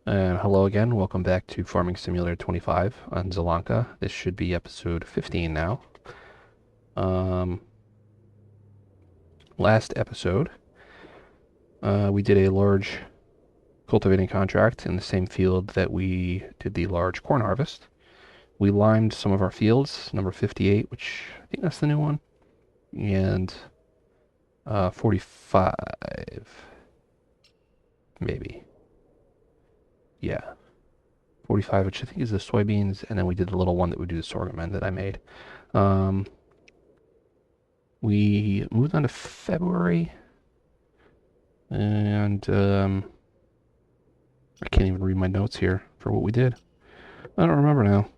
And hello again, welcome back to Farming Simulator 25 on Zielonka. This should be episode 15 now. Um, Last episode, we did a large cultivating contract in the same field that we did the large corn harvest. We limed some of our fields, number 58, which I think that's the new one, and 45, maybe. Yeah, 45, which I think is the soybeans, and then we did the little one that we do the sorghum in that I made. Um, We moved on to February, and I can't even read my notes here for what we did. I don't remember now.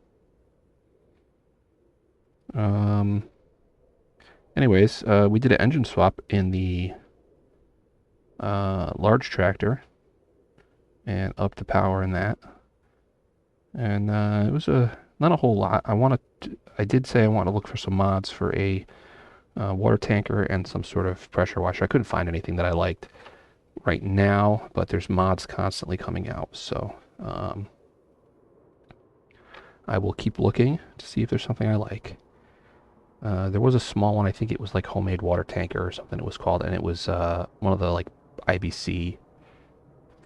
Um, Anyways, we did an engine swap in the large tractor and upped the power in that. And it was not a whole lot. I did say I want to look for some mods for a water tanker and some sort of pressure washer. I couldn't find anything that I liked right now, but there's mods constantly coming out, so I will keep looking to see if there's something I like. There was a small one, I think it was like homemade water tanker or something it was called, and it was one of the like IBC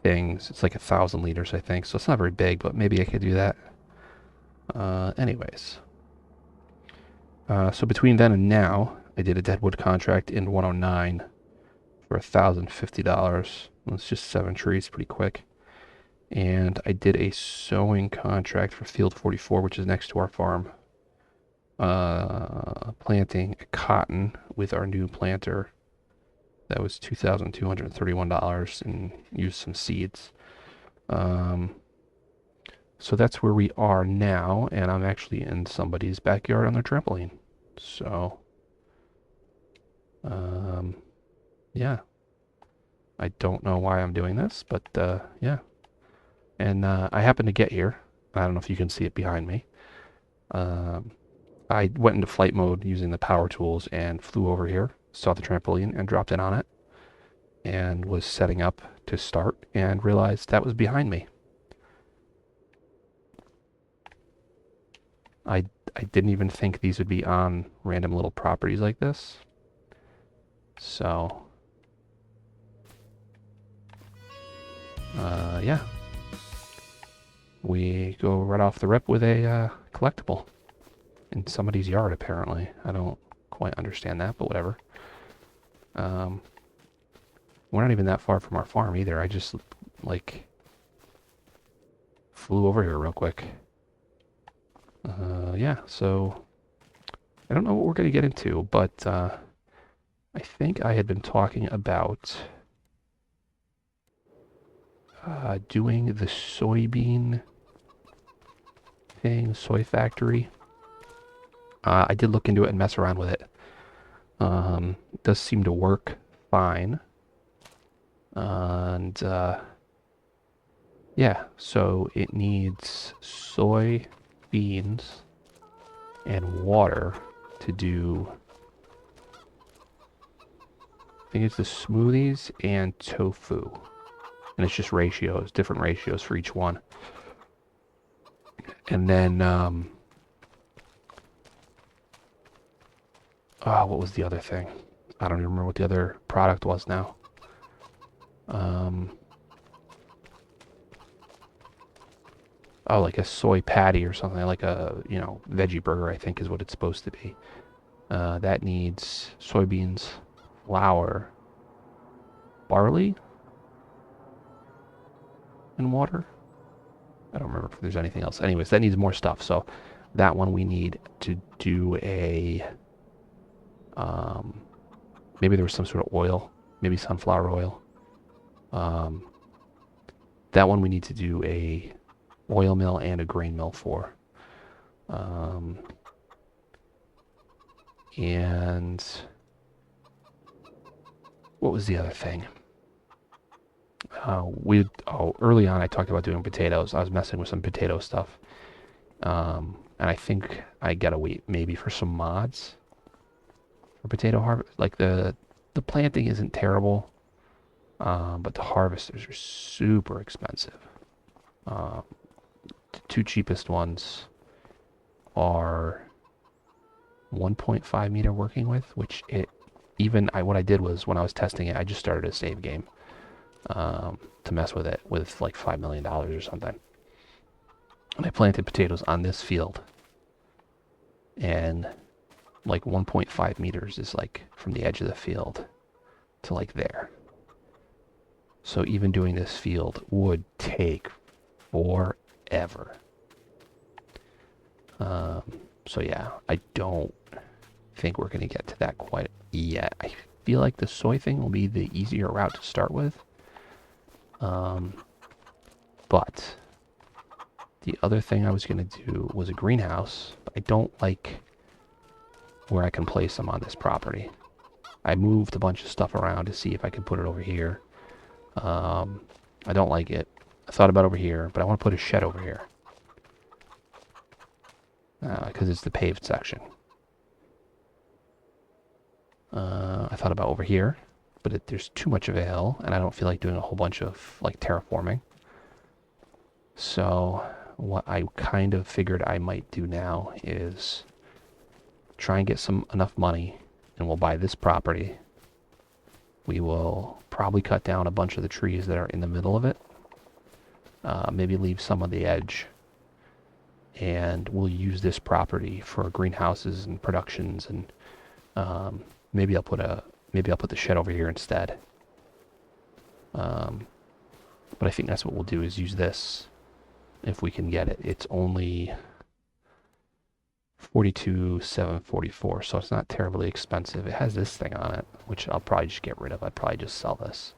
things. It's like 1,000 liters, I think, so it's not very big, but maybe I could do that. Anyways, so between then and now, I did a deadwood contract in 109 for $1,050. It's just 7 trees, pretty quick. And I did a sowing contract for field 44, which is next to our farm, planting cotton with our new planter. That was $2,231 and used some seeds. Um, so that's where we are now, and I'm actually in somebody's backyard on their trampoline. So, um, yeah, I don't know why I'm doing this, but yeah. And I happened to get here. I don't know if you can see it behind me. Um, I went into flight mode using the power tools and flew over here, saw the trampoline and dropped in on it, and was setting up to start and realized that was behind me. I, I didn't even think these would be on random little properties like this. So, yeah, we go right off the rip with a collectible in somebody's yard, apparently. I don't quite understand that, but whatever. Um, we're not even that far from our farm either. I just, like, flew over here real quick. Yeah, so I don't know what we're going to get into, but I think I had been talking about doing the soybean thing, soy factory. I did look into it and mess around with it. It does seem to work fine. And yeah, so it needs soy beans and water to do. I think it's the smoothies and tofu. And it's just ratios, different ratios for each one. And then, oh, what was the other thing? I don't even remember what the other product was now. Oh, like a soy patty or something, like a, veggie burger, I think is what it's supposed to be. That needs soybeans, flour, barley, and water. I don't remember if there's anything else. Anyways, that needs more stuff. So that one we need to do a, um, maybe there was some sort of oil, maybe sunflower oil. Um, that one we need to do a oil mill and a grain mill for. Um, and what was the other thing? Early on I talked about doing potatoes. I was messing with some potato stuff. And I think I gotta wait maybe for some mods for potato harvest. Like the planting isn't terrible, but the harvesters are super expensive. The two cheapest ones are 1.5 meter working width, which what I did was when I was testing it, I just started a save game to mess with it with like $5 million or something. And I planted potatoes on this field, and like 1.5 meters is like from the edge of the field to like there. So even doing this field would take forever. So yeah, I don't think we're going to get to that quite yet. I feel like the soy thing will be the easier route to start with. But the other thing I was going to do was a greenhouse. I don't like where I can place them on this property. I moved a bunch of stuff around to see if I could put it over here. I don't like it. I thought about over here, but I want to put a shed over here. Because it's the paved section. I thought about over here, but there's too much of a hill, and I don't feel like doing a whole bunch of like terraforming. So what I kind of figured I might do now is try and get enough money, and we'll buy this property. We will probably cut down a bunch of the trees that are in the middle of it. Maybe leave some on the edge. And we'll use this property for greenhouses and productions, and maybe I'll put the shed over here instead. But I think that's what we'll do, is use this if we can get it. It's only 42,744, so it's not terribly expensive. It has this thing on it, which I'll probably just get rid of. I'd probably just sell this.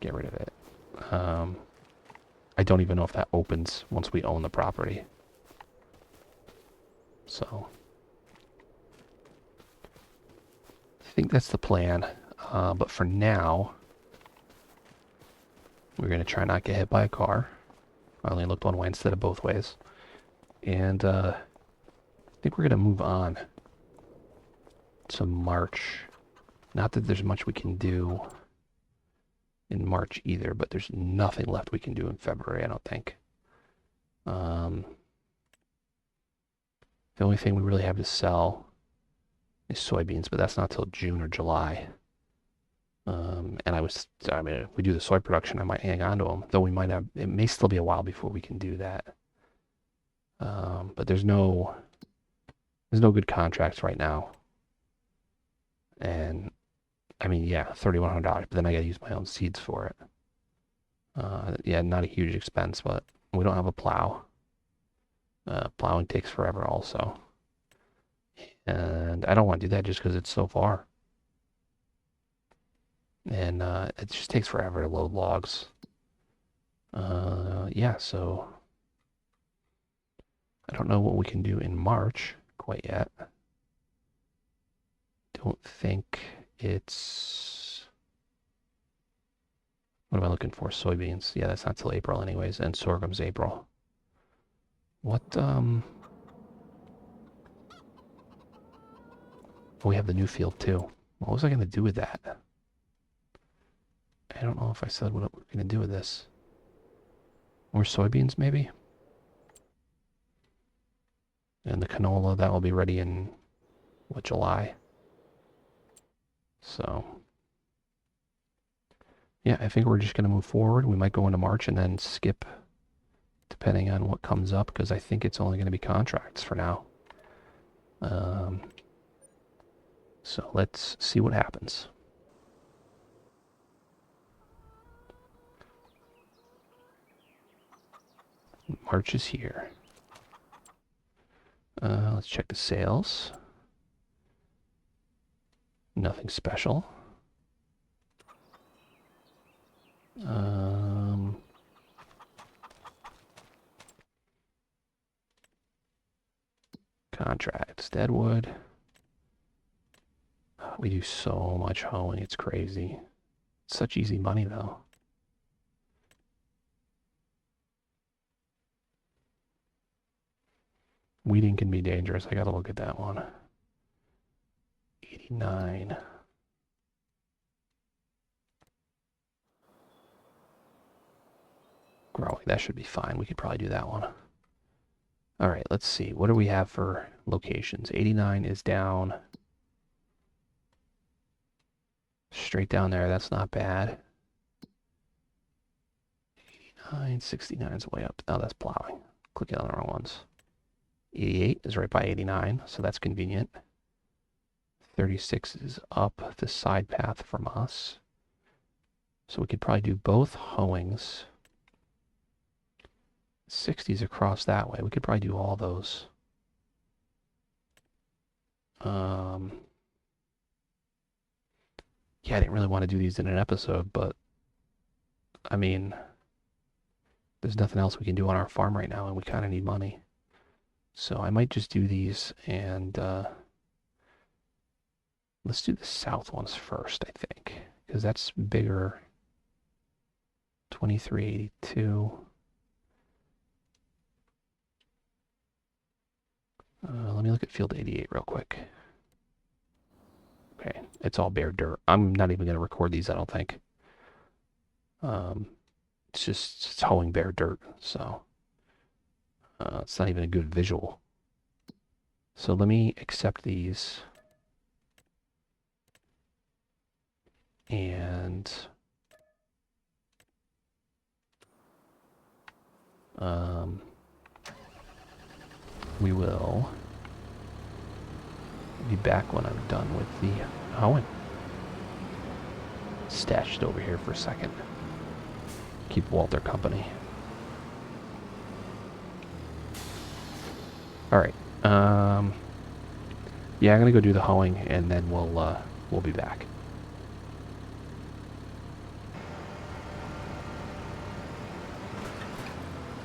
Get rid of it. I don't even know if that opens once we own the property. So I think that's the plan. But for now, we're going to try not get hit by a car. I only looked one way instead of both ways. And I think we're going to move on to March. Not that there's much we can do in March either, but there's nothing left we can do in February, I don't think. The only thing we really have to sell is soybeans, but that's not till June or July. And if we do the soy production, I might hang on to them, though it may still be a while before we can do that. But there's no good contracts right now. And I mean, yeah, $3,100, but then I gotta use my own seeds for it. Yeah, not a huge expense, but we don't have a plow. Plowing takes forever also. And I don't want to do that just because it's so far. And it just takes forever to load logs. Yeah, so I don't know what we can do in March quite yet. Don't think it's... What am I looking for? Soybeans. Yeah, that's not till April anyways, and sorghum's April. What, Oh, we have the new field too. What was I going to do with that? I don't know if I said what we're going to do with this. More soybeans, maybe? And the canola, that will be ready in, July? So, yeah, I think we're just going to move forward. We might go into March and then skip, depending on what comes up, because I think it's only going to be contracts for now. So let's see what happens. March is here. Let's check the sales. Nothing special. Contracts, Deadwood. We do so much hoeing, it's crazy. It's such easy money though. Weeding can be dangerous. I gotta look at that one. 89. growing. That should be fine. We could probably do that one. All right, let's see. What do we have for locations? 89 is down. Straight down there. That's not bad. 69 is way up. Oh, that's plowing. Clicking on the wrong ones. 88 is right by 89, so that's convenient. 36 is up the side path from us. So we could probably do both hoeings. 60's across that way. We could probably do all those. Yeah, I didn't really want to do these in an episode, but I mean, there's nothing else we can do on our farm right now, and we kind of need money. So I might just do these, and let's do the south ones first, I think, because that's bigger. 2382. Let me look at field 88 real quick. Okay, it's all bare dirt. I'm not even going to record these, I don't think. It's hoeing bare dirt, so it's not even a good visual. So let me accept these. And we will be back when I'm done with the hoeing. Stashed over here for a second. Keep Walter company. All right. Yeah, I'm gonna go do the hoeing, and then we'll be back.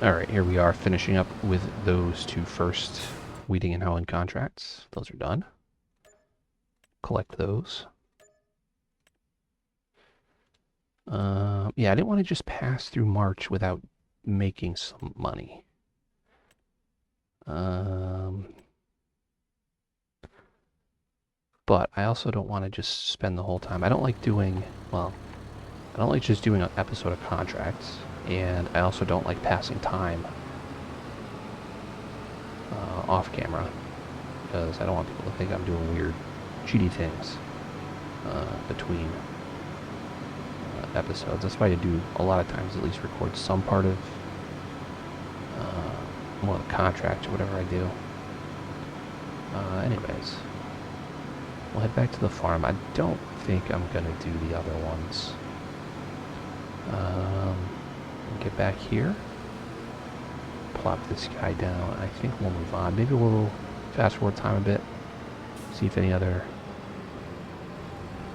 All right, here we are finishing up with those two first weeding and hoeing contracts. Those are done. Collect those. Yeah, I didn't want to just pass through March without making some money. But I also don't want to just spend the whole time. I don't like doing, well, I don't like just doing an episode of contracts, and I also don't like passing time off camera, because I don't want people to think I'm doing weird, cheaty things between episodes. That's why I do a lot of times at least record some part of one of the contracts or whatever I do. Anyways, we'll head back to the farm. I don't think I'm gonna do the other ones. Get back here. Plop this guy down. I think we'll move on. Maybe we'll fast forward time a bit. See if any other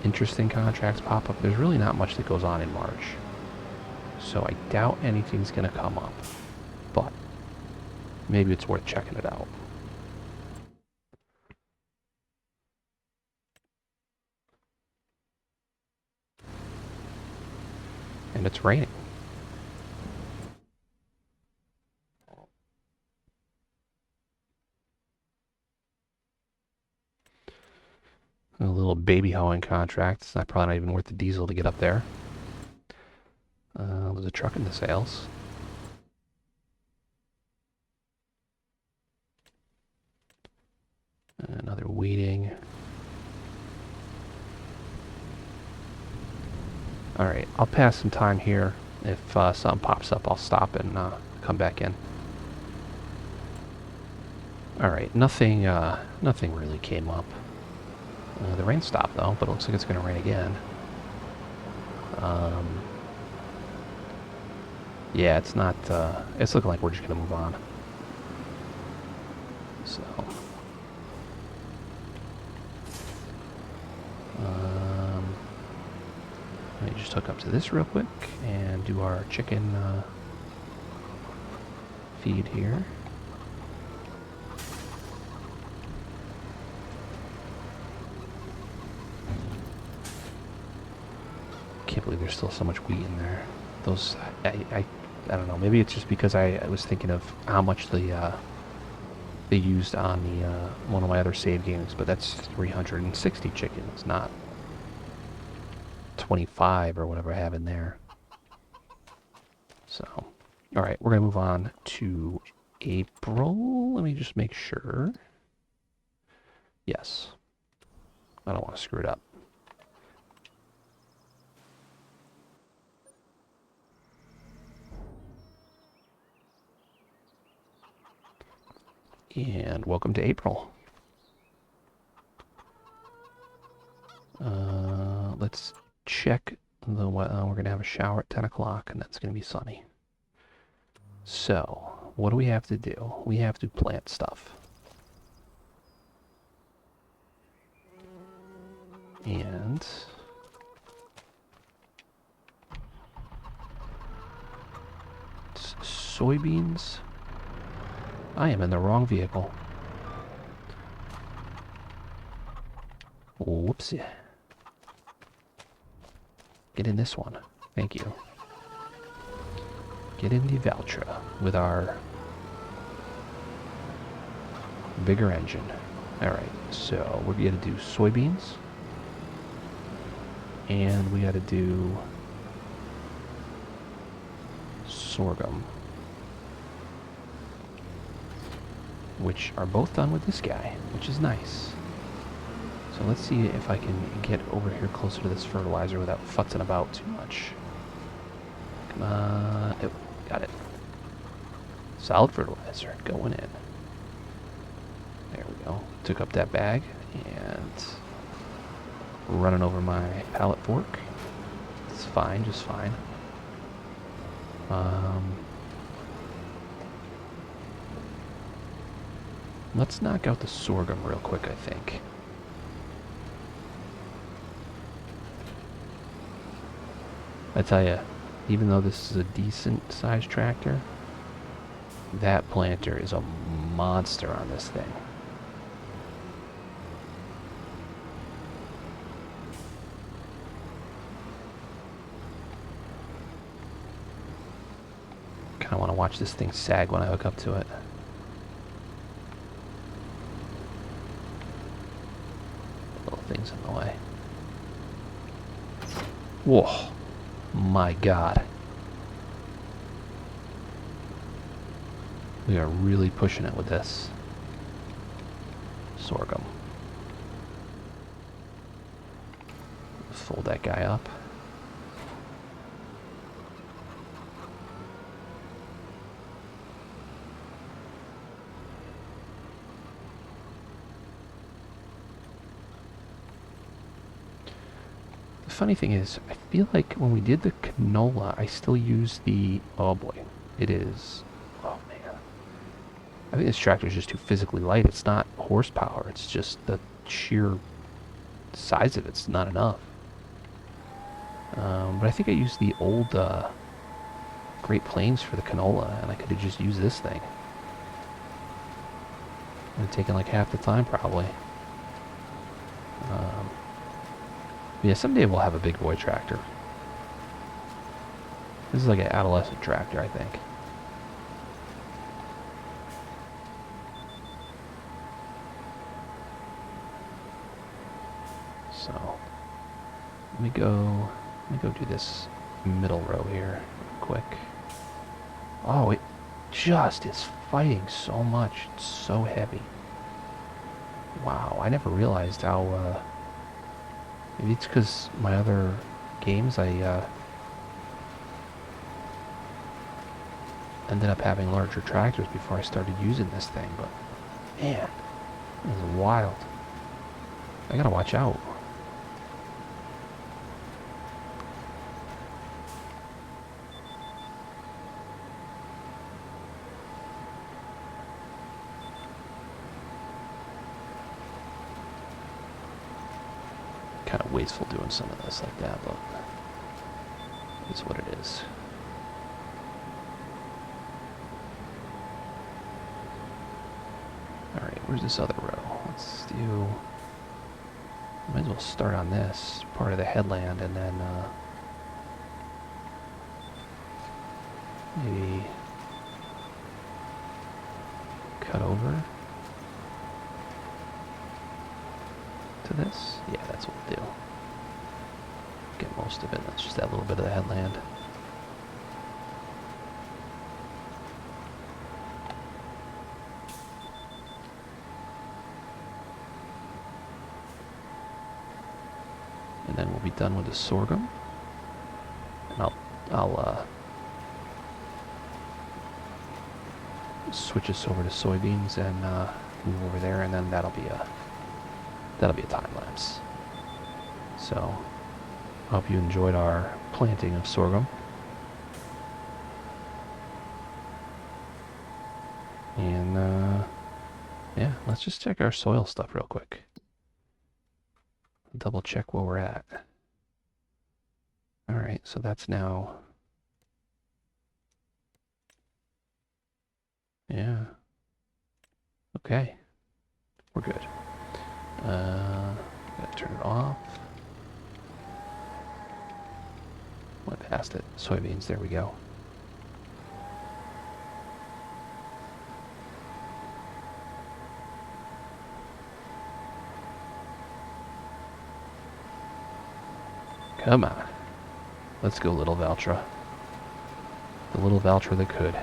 interesting contracts pop up. There's really not much that goes on in March, so I doubt anything's gonna come up, but maybe it's worth checking it out. And it's raining. A little baby hoeing contract. It's probably not even worth the diesel to get up there. There's a truck in the sales. Another weeding. Alright, I'll pass some time here. If something pops up, I'll stop and come back in. Alright, nothing really came up. The rain stopped though, but it looks like it's going to rain again. Yeah, it's not, it's looking like we're just going to move on. So, let me just hook up to this real quick and do our chicken feed here. Can't believe there's still so much wheat in there. Those, I don't know. Maybe it's just because I was thinking of how much they used on the one of my other save games, but that's 360 chickens, not 25 or whatever I have in there. So, All right, we're going to move on to April. Let me just make sure. Yes. I don't want to screw it up. And welcome to April. Let's check the weather. We're going to have a shower at 10 o'clock, and that's going to be sunny. So, what do we have to do? We have to plant stuff. And soybeans. I am in the wrong vehicle. Whoopsie. Get in this one. Thank you. Get in the Valtra with our bigger engine. Alright, so we're going to do soybeans. And we got to do sorghum. Which are both done with this guy, which is nice. So let's see if I can get over here closer to this fertilizer without futzing about too much. Come on. Oh, got it. Solid fertilizer going in. There we go. Took up that bag and running over my pallet fork. It's fine, just fine. Let's knock out the sorghum real quick, I think. I tell you, even though this is a decent sized tractor, that planter is a monster on this thing. Kind of want to watch this thing sag when I hook up to it. Little things in the way. Whoa. My God. We are really pushing it with this sorghum. Fold that guy up. The funny thing is, I feel like when we did the canola, I still use the... Oh boy, it is... Oh man. I think this tractor is just too physically light. It's not horsepower, it's just the sheer size of it's not enough. But I think I used the old Great Plains for the canola, and I could have just used this thing. It would have taken like half the time probably. Yeah, someday we'll have a big boy tractor. This is like an adolescent tractor, I think. So, let me go do this middle row here real quick. Oh, it just is fighting so much. It's so heavy. Wow, I never realized how, maybe it's because my other games I ended up having larger tractors before I started using this thing, but man, this is wild. I gotta watch out. Kind of wasteful doing some of this like that, but it's what it is. Alright, where's this other row? Let's do... Might as well start on this part of the headland and then maybe cut over to this. Yeah, that's what we'll do. Get most of it. That's just that little bit of the headland. And then we'll be done with the sorghum. And I'll switch us over to soybeans and move over there, and then that'll be a time lapse. So, I hope you enjoyed our planting of sorghum. And yeah, let's just check our soil stuff real quick. Double check where we're at. All right, so that's now. Yeah. Okay. We're good. Gotta turn it off. Went past it. Soybeans, there we go. Come on. Let's go, little Valtra. The little Valtra that could.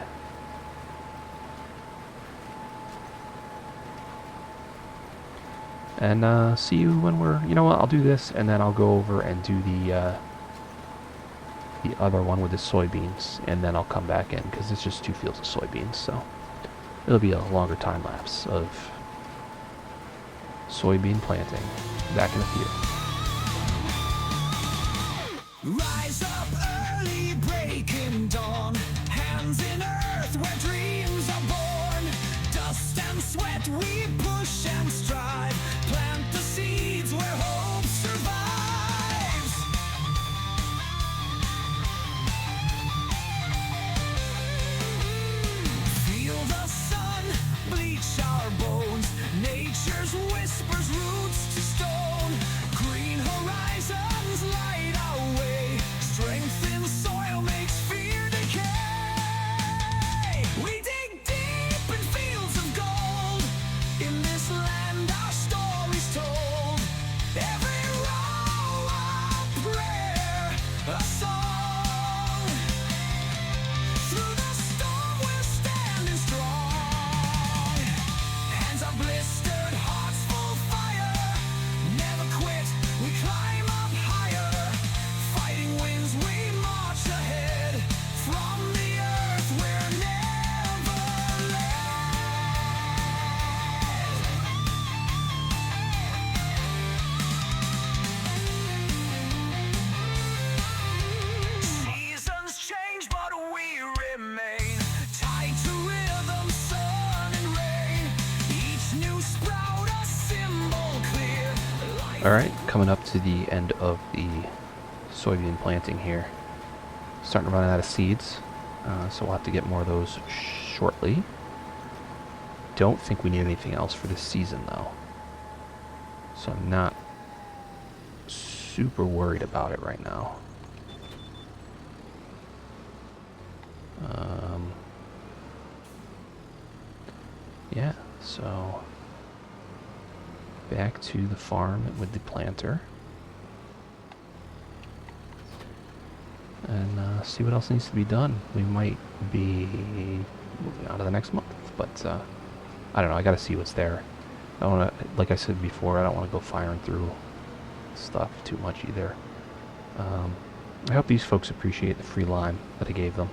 And see you when we're... You know what, I'll do this, and then I'll go over and do the other one with the soybeans, and then I'll come back in, because it's just 2 fields of soybeans, so it'll be a longer time lapse of soybean planting. Back in a few. Rise up early, breaking dawn. Hands in earth where dreams are born. Dust and sweat, we push and strive. Plant the seeds where hope survives. Feel the sun bleach our bones. Nature's whispers, roots to stone. Green horizons light our way. Strength in soil makes fear decay. We dig deep in fields of gold. In this land our story's told. Every row a prayer, a song. Through the storm we're standing strong. Hands are blistered, hearts full fire. Never quit, we climb up higher. Fighting winds, we march ahead. From the earth we're never led. Seasons change, but we remain tied to rhythm, sun and rain. Each new sprout a symbol clear. Alright, coming up to the end of the soybean planting here. Starting to run out of seeds, so we'll have to get more of those shortly. Don't think we need anything else for this season, though. So I'm not super worried about it right now. Yeah, so back to the farm with the planter. And see what else needs to be done. We might be moving on to the next month, but I don't know. I gotta see what's there. I don't wanna, like I said before, I don't want to go firing through stuff too much either. I hope these folks appreciate the free lime that I gave them.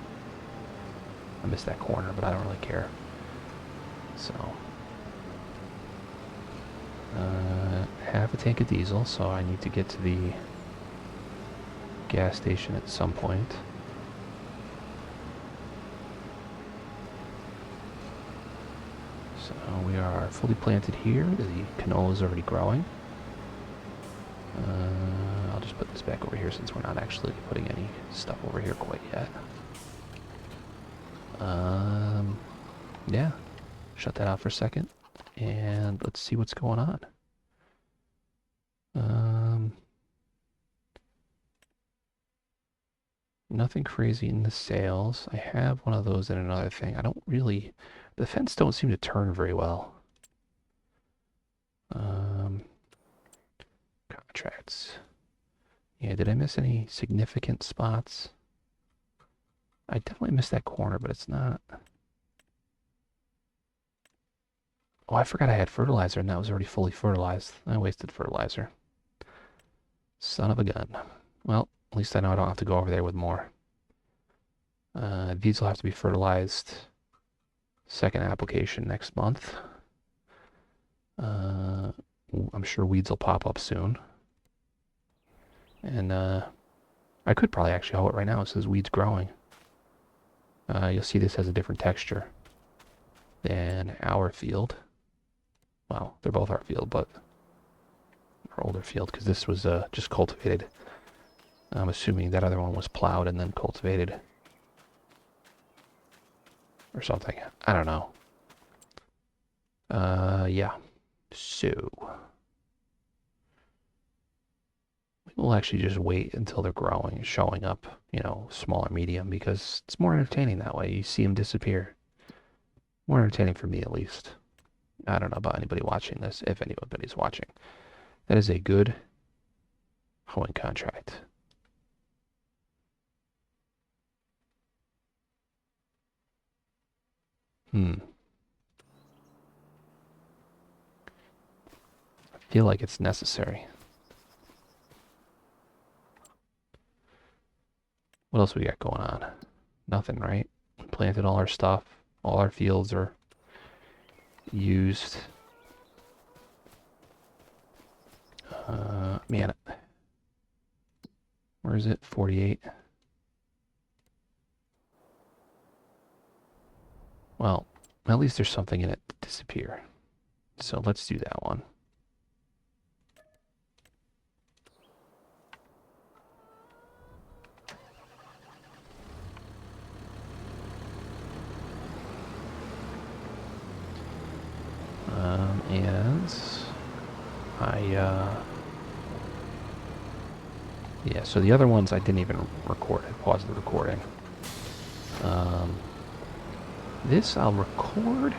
I missed that corner, but I don't really care. So, half a tank of diesel, so I need to get to the gas station at some point. So we are fully planted here. The canola is already growing. I'll just put this back over here since we're not actually putting any stuff over here quite yet. Yeah, shut that out for a second, and let's see what's going on. Nothing crazy in the sales. I have one of those and another thing. I don't really... The fence don't seem to turn very well. Contracts. Yeah, did I miss any significant spots? I definitely missed that corner, but it's not... Oh, I forgot I had fertilizer and that was already fully fertilized. I wasted fertilizer. Son of a gun. Well, at least I know I don't have to go over there with more. These will have to be fertilized second application next month. Uh, I'm sure weeds will pop up soon. And I could probably actually hoe it right now. It says weeds growing. You'll see this has a different texture than our field. Well, they're both our field, but our older field, because this was just cultivated. I'm assuming that other one was plowed and then cultivated. Or something. I don't know. Yeah. So, we'll actually just wait until they're growing, showing up, small or medium, because it's more entertaining that way. You see them disappear. More entertaining for me, at least. I don't know about anybody watching this, if anybody's watching. That is a good hoeing contract. I feel like it's necessary. What else we got going on? Nothing, right? Planted all our stuff. All our fields are used. Man, where is it? 48. Well, at least there's something in it to disappear. So let's do that one. And yeah, so the other ones I didn't even record. I paused the recording. This I'll record.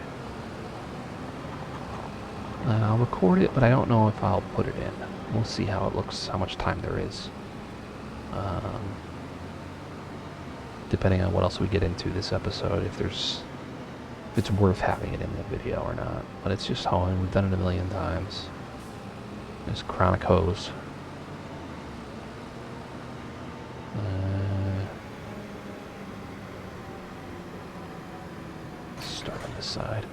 I'll record it, but I don't know if I'll put it in. We'll see how it looks, how much time there is. Depending on what else we get into this episode, if it's worth having it in the video or not. But it's just hoeing. We've done it a million times. It's chronic hose. Start on this side.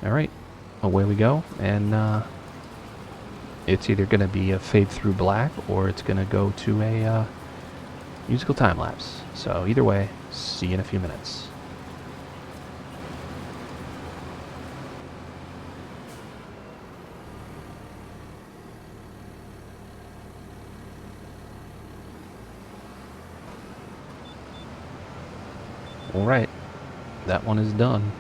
All right, away we go, and it's either going to be a fade through black or it's going to go to a musical time lapse. So either way, see you in a few minutes. All right, that one is done.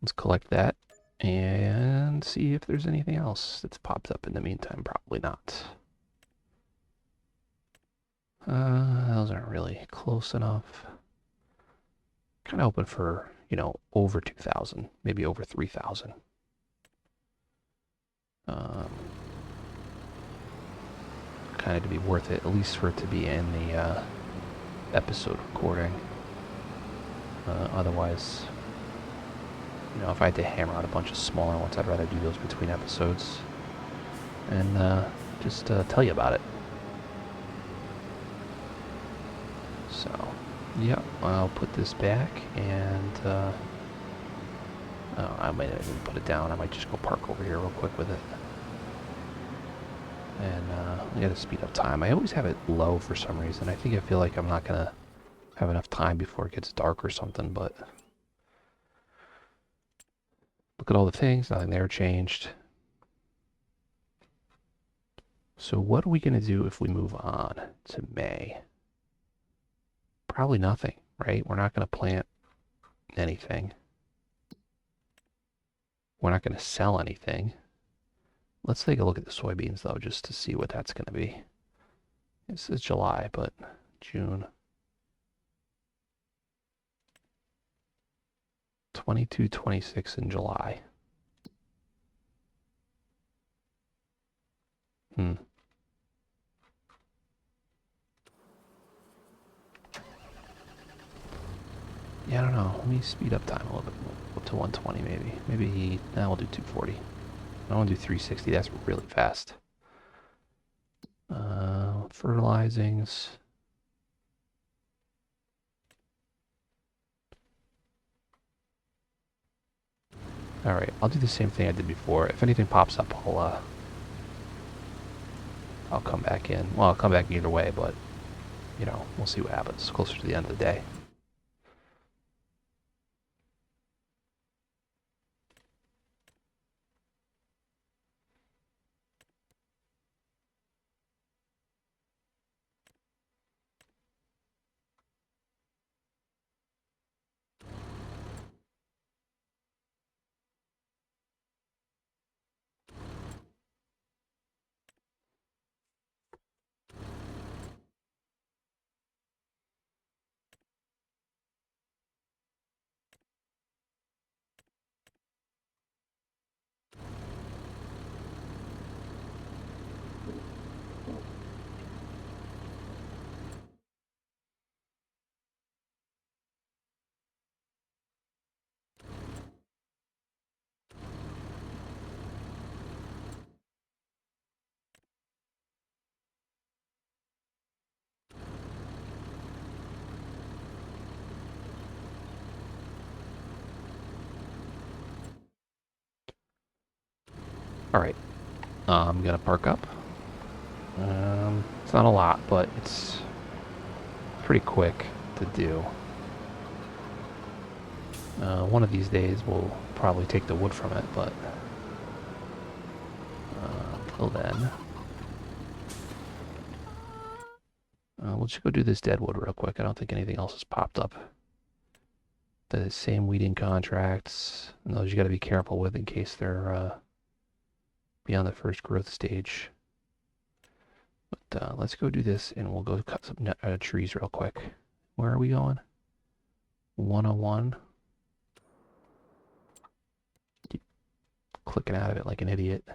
Let's collect that and see if there's anything else that's popped up in the meantime. Probably not. Those aren't really close enough. Kind of hoping for, over 2,000, maybe over 3,000. Kind of to be worth it, at least for it to be in the episode recording. Otherwise, if I had to hammer out a bunch of smaller ones, I'd rather do those between episodes and just tell you about it. So, yeah, I'll put this back and I might not even put it down. I might just go park over here real quick with it. And we gotta speed up time. I always have it low for some reason. I feel like I'm not gonna have enough time before it gets dark or something, but look at all the things, nothing there changed. So what are we gonna do if we move on to May? Probably nothing, right? We're not gonna plant anything. We're not gonna sell anything. Let's take a look at the soybeans though, just to see what that's gonna be. This is July, but June. 22, 26 in July. Yeah, I don't know. Let me speed up time a little bit. Up to 120 maybe. Maybe, now we'll do 240. I want to do 360. That's really fast. Fertilizings. All right, I'll do the same thing I did before. If anything pops up, I'll come back in. Well, I'll come back either way, but you know, we'll see what happens closer to the end of the day. All right, I'm gonna park up. It's not a lot, but it's pretty quick to do. One of these days we'll probably take the wood from it, but until then, we'll just go do this dead wood real quick. I don't think anything else has popped up. The same weeding contracts, and those you got to be careful with in case they're beyond the first growth stage. But let's go do this, and we'll go cut some trees real quick. Where are we going? 101. Keep clicking out of it like an idiot.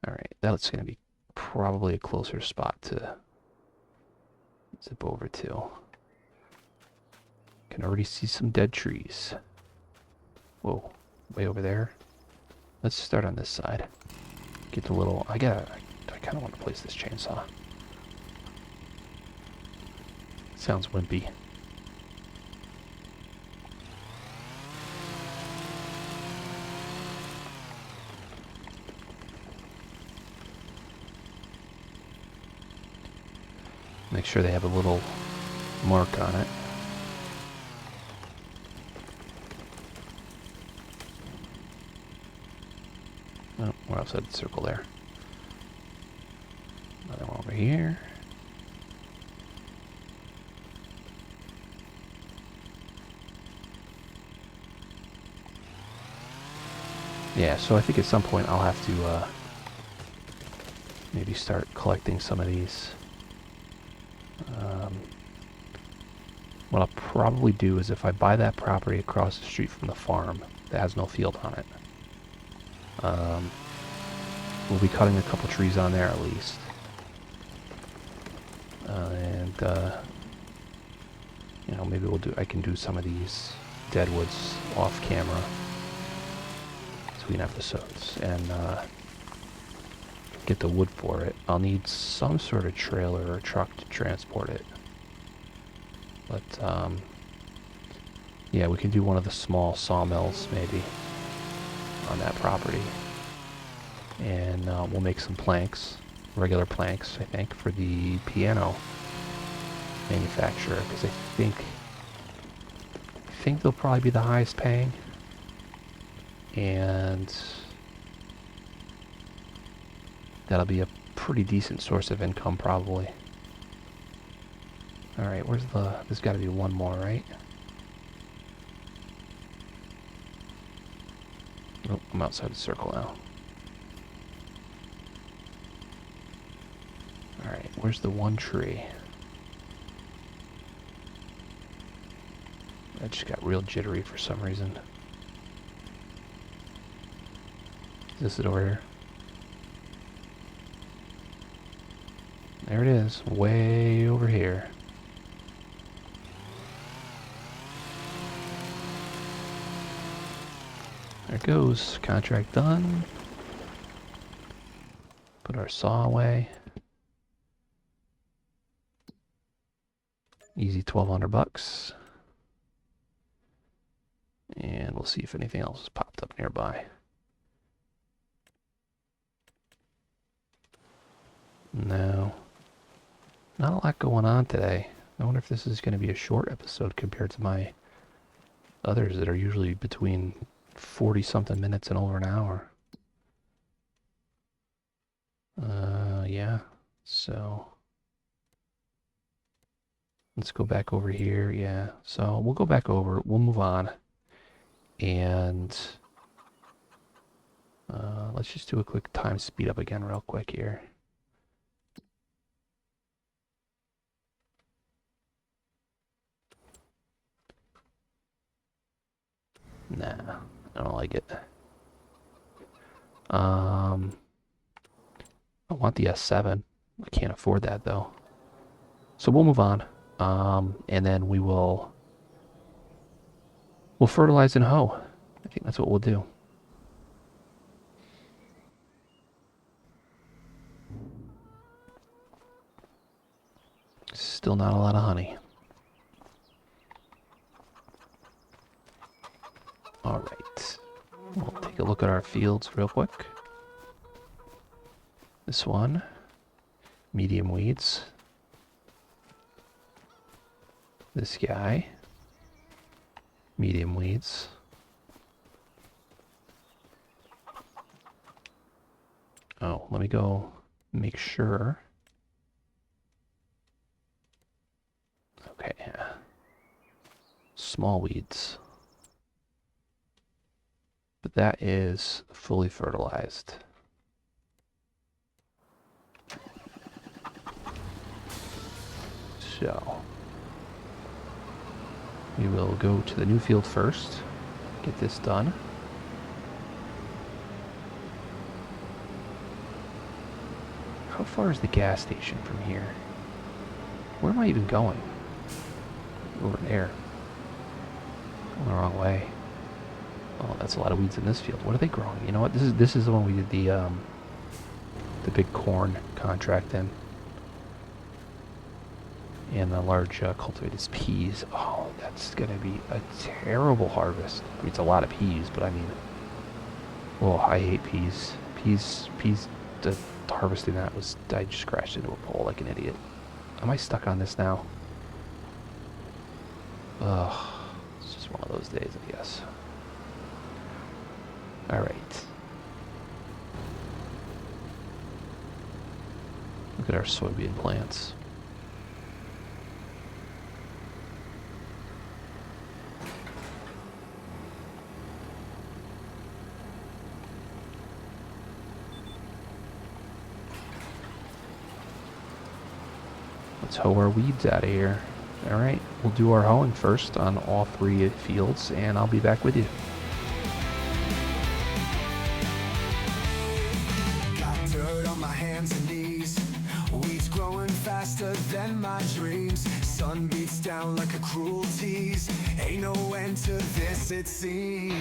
All right, that's going to be probably a closer spot to zip over to. Can already see some dead trees. Whoa, way over there. Let's start on this side. Get the little, I kind of want to place this chainsaw. Sounds wimpy. Make sure they have a little mark on it. Oh, we're outside the circle there. Another one over here. Yeah, so I think at some point I'll have to maybe start collecting some of these. What I'll probably do is if I buy that property across the street from the farm that has no field on it, we'll be cutting a couple trees on there at least. And you know, maybe I can do some of these deadwoods off camera between episodes and get the wood for it. I'll need some sort of trailer or truck to transport it. But yeah, we can do one of the small sawmills maybe on that property. And we'll make some planks, regular planks, I think, for the piano manufacturer, because I think they'll probably be the highest paying. And that'll be a pretty decent source of income, probably. Alright, there's got to be one more, right? Oh, I'm outside the circle now. Alright, where's the one tree? I just got real jittery for some reason. Is this it over here? There it is, way over here. There it goes. Contract done. Put our saw away. Easy 1,200 bucks. And we'll see if anything else has popped up nearby. No. Not a lot going on today. I wonder if this is going to be a short episode compared to my others that are usually between 40 something minutes and over an hour. Yeah. So let's go back over here. Yeah. So we'll go back over. We'll move on. And let's just do a quick time speed up again real quick here. Nah, I don't like it. I want the S7. I can't afford that though. So we'll move on. And then we'll fertilize and hoe. I think that's what we'll do. Still not a lot of honey. All right. We'll take a look at our fields real quick. This one, medium weeds. This guy, medium weeds. Oh, let me go make sure. Okay, small weeds. But that is fully fertilized. So we will go to the new field first, get this done. How far is the gas station from here? Where am I even going? Over there. Going the wrong way. Oh, that's a lot of weeds in this field. What are they growing? You know what? This is the one we did the big corn contract in. And the large cultivated peas. Oh, that's gonna be a terrible harvest. I mean, it's a lot of peas, but I mean, oh, I hate peas. Peas. Harvesting that was, I just crashed into a pole like an idiot. Am I stuck on this now? Ugh, it's just one of those days, I guess. All right. Look at our soybean plants. Let's hoe our weeds out of here. All right, we'll do our hoeing first on all 3 fields, and I'll be back with you. Got dirt on my hands and knees, weeds growing faster than my dreams. Sun beats down like a cruel tease, ain't no end to this it seems.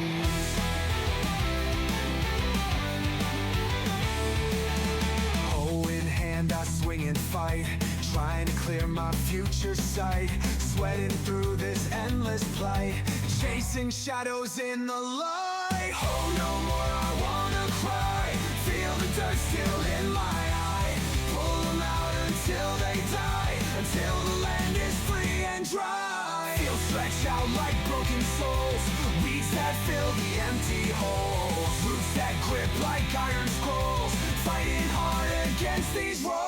Hoe in hand I swing and fight, trying to clear my future sight, sweating through this endless plight, chasing shadows in the light. Oh, no more I wanna cry, feel the dirt still in my eye, pull them out until they die, until the land is free and dry. Feel stretched out like broken souls, weeds that fill the empty holes, roots that grip like iron scrolls, fighting hard against these roles.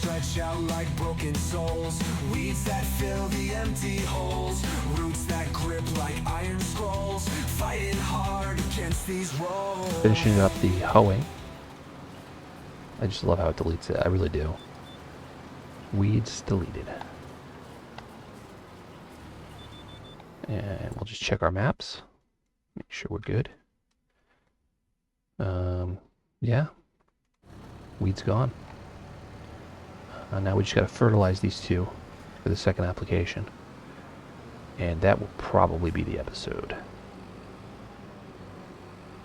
Stretch out like broken souls, weeds that fill the empty holes, roots that grip like iron scrolls, fighting hard against these roles. Finishing up the hoeing. I just love how it deletes it. I really do. Weeds deleted. And we'll just check our maps. Make sure we're good. Yeah. weed's gone. Now we just got to fertilize these two for the second application. And that will probably be the episode.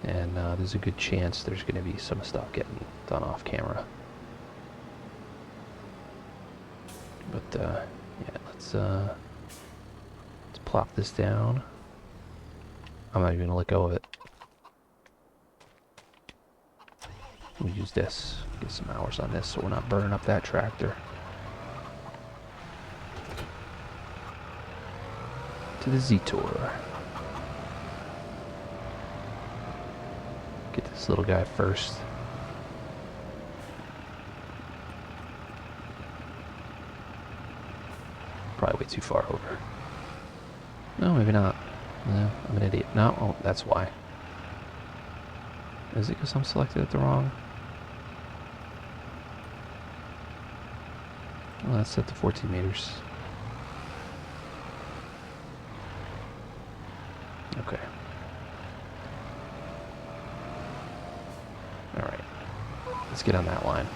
And there's a good chance there's going to be some stuff getting done off camera. But yeah, let's plop this down. I'm not even going to let go of it. We'll use this, get some hours on this so we're not burning up that tractor. To the Z-Tour. Get this little guy first. Probably way too far over. No, maybe not. No, I'm an idiot. No, oh, that's why. Is it because I'm selected at the wrong? Well, that's set to 14 meters. Okay. Alright. Let's get on that line.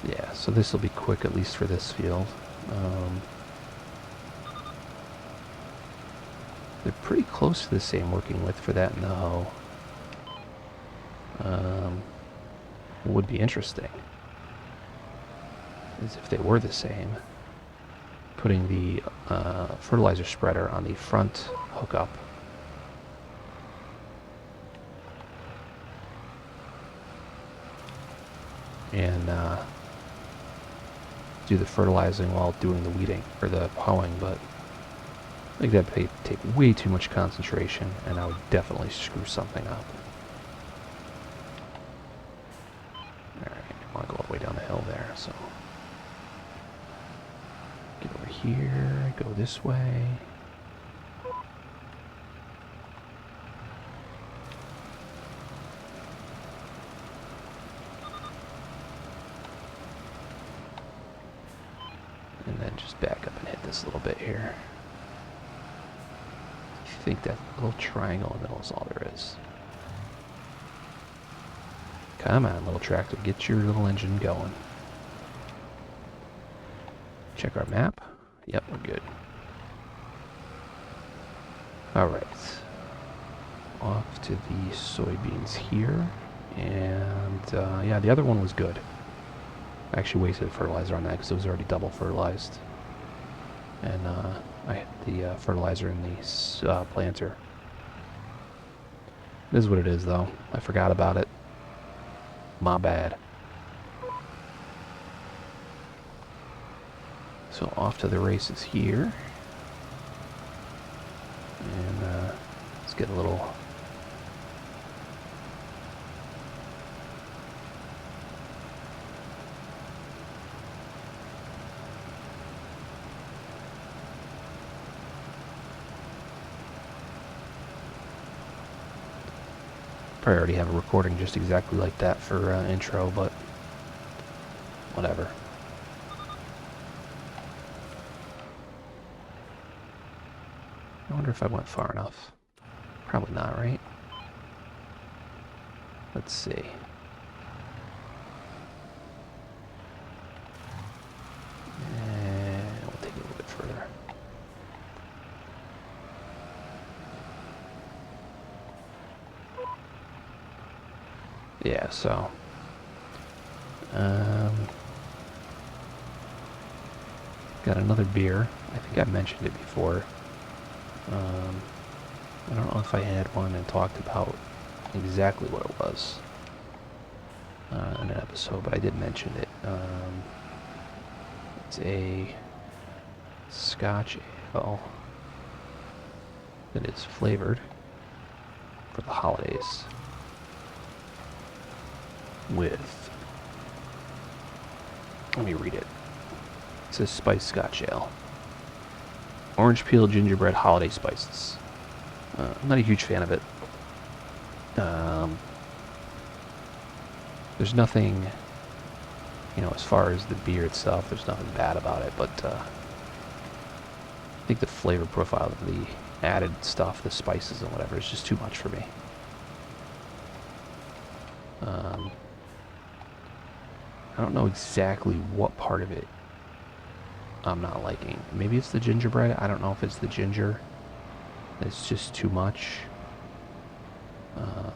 Yeah, so this will be quick, at least for this field. They're pretty close to the same working width for that and the hoe. What would be interesting is if they were the same, putting the fertilizer spreader on the front hookup. And do the fertilizing while doing the weeding or the hoeing, but I think that'd take way too much concentration, and I would definitely screw something up. Alright, I want to go all the way down the hill there, so get over here, go this way. And then just back up and hit this little bit here. I think that little triangle in the middle is all there is. Come on, little tractor, get your little engine going. Check our map. Yep, we're good. Alright. Off to the soybeans here. And yeah, the other one was good. I actually wasted fertilizer on that because it was already double fertilized. And I hit the fertilizer in the planter. It is what it is, though. I forgot about it. My bad. So off to the races here. And let's get a little... Probably already have a recording just exactly like that for intro, but whatever. I wonder if I went far enough. Probably not, right? Let's see. And we'll take it a little bit further. Yeah, so got another beer. I think I mentioned it before. I don't know if I had one and talked about exactly what it was in an episode, but I did mention it. It's a Scotch ale that is flavored for the holidays with, let me read it. It says spiced Scotch ale. Orange peel gingerbread holiday spices. I'm not a huge fan of it. There's nothing, you know, as far as the beer itself, there's nothing bad about it, but I think the flavor profile of the added stuff, the spices and whatever, is just too much for me. I don't know exactly what part of it I'm not liking. Maybe it's the gingerbread. I don't know if it's the ginger. It's just too much. But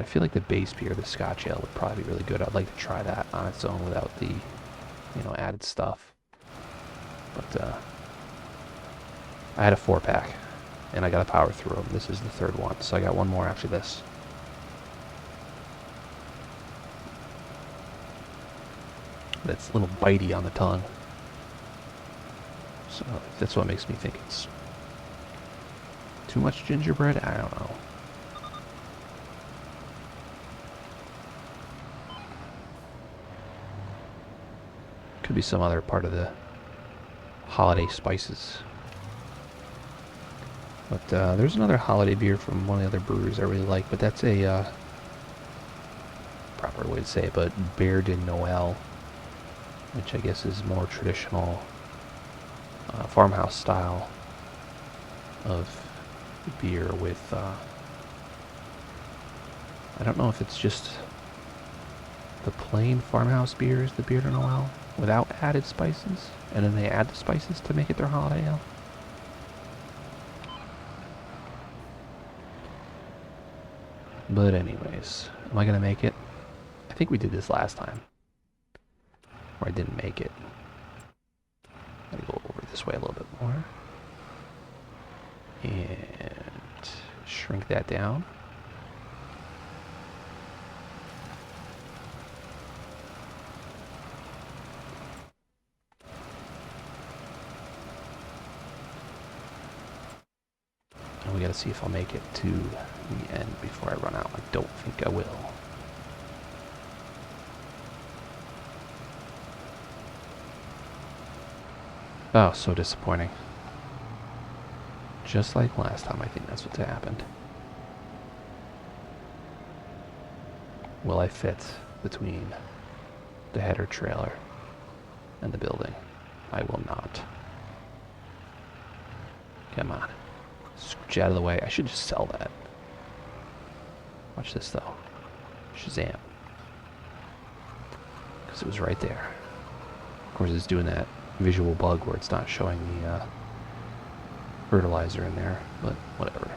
I feel like the base beer, the Scotch ale, would probably be really good. I'd like to try that on its own without the, added stuff. But I had a 4-pack, and I got to power through them. This is the third one, so I got one more after this. That's a little bitey on the tongue. So that's what makes me think it's too much gingerbread. I don't know. Could be some other part of the holiday spices. But there's another holiday beer from one of the other breweries I really like, but that's a proper way to say it, but Bear de Noël, which I guess is more traditional farmhouse style of beer with, I don't know if it's just the plain farmhouse beer is the Beer de Noël without added spices, and then they add the spices to make it their holiday ale. But anyways, am I going to make it? I think we did this last time, or I didn't make it. I'm going to go over this way a little bit more. And shrink that down. And we got to see if I'll make it to the end before I run out. I don't think I will. Oh, so disappointing. Just like last time, I think that's what happened. Will I fit between the header trailer and the building? I will not. Come on. Scooch out of the way. I should just sell that. Watch this, though. Shazam. Because it was right there. Of course, it's doing that visual bug where it's not showing the fertilizer in there, but whatever.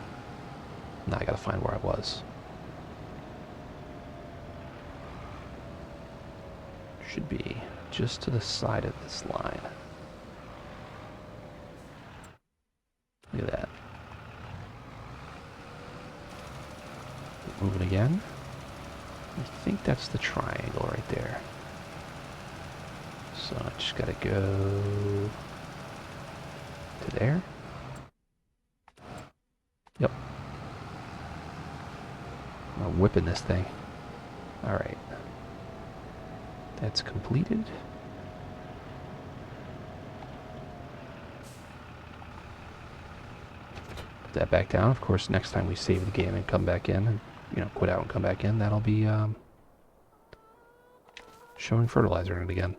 Now I gotta find where I was. Should be just to the side of this line. Look at that. Moving again. I think that's the triangle right there. So I just gotta go to there. Yep. I'm whipping this thing. Alright. That's completed. Put that back down. Of course, next time we save the game and come back in, and quit out and come back in, that'll be showing fertilizer in it again.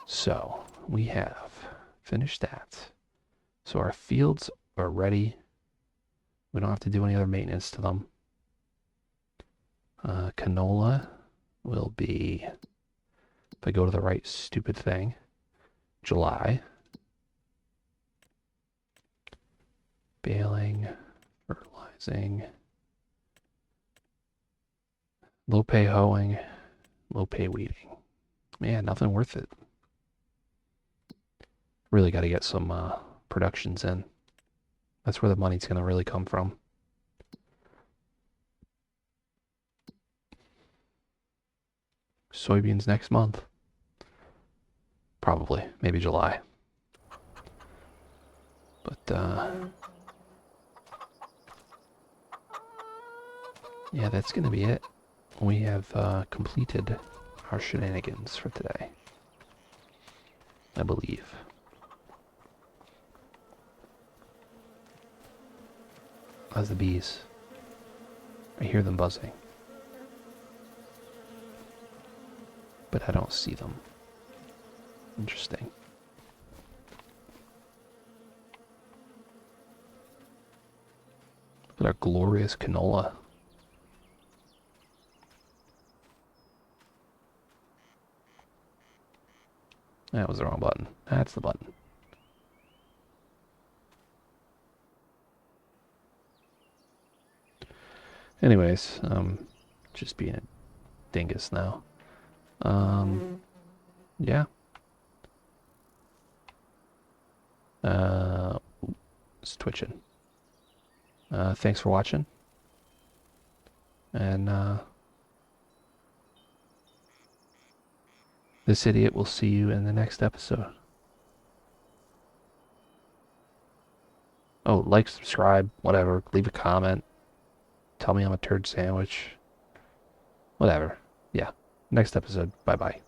So, we have finished that. So our fields are ready. We don't have to do any other maintenance to them. Canola will be, if I go to the right stupid thing, July. Baling, fertilizing, low pay hoeing, low pay weeding. Man, nothing worth it. Really got to get some productions in. That's where the money's going to really come from. Soybeans next month. Probably. Maybe July. But, yeah, that's going to be it. We have completed our shenanigans for today. I believe. How's the bees? I hear them buzzing. But I don't see them. Interesting. Look at our glorious canola. That was the wrong button. That's the button. Anyways, just being a dingus now. Yeah. Uh, it's twitching. Thanks for watching, and this idiot will see you in the next episode. Oh, like, subscribe, whatever. Leave a comment. Tell me I'm a turd sandwich. Whatever. Yeah. Next episode. Bye bye.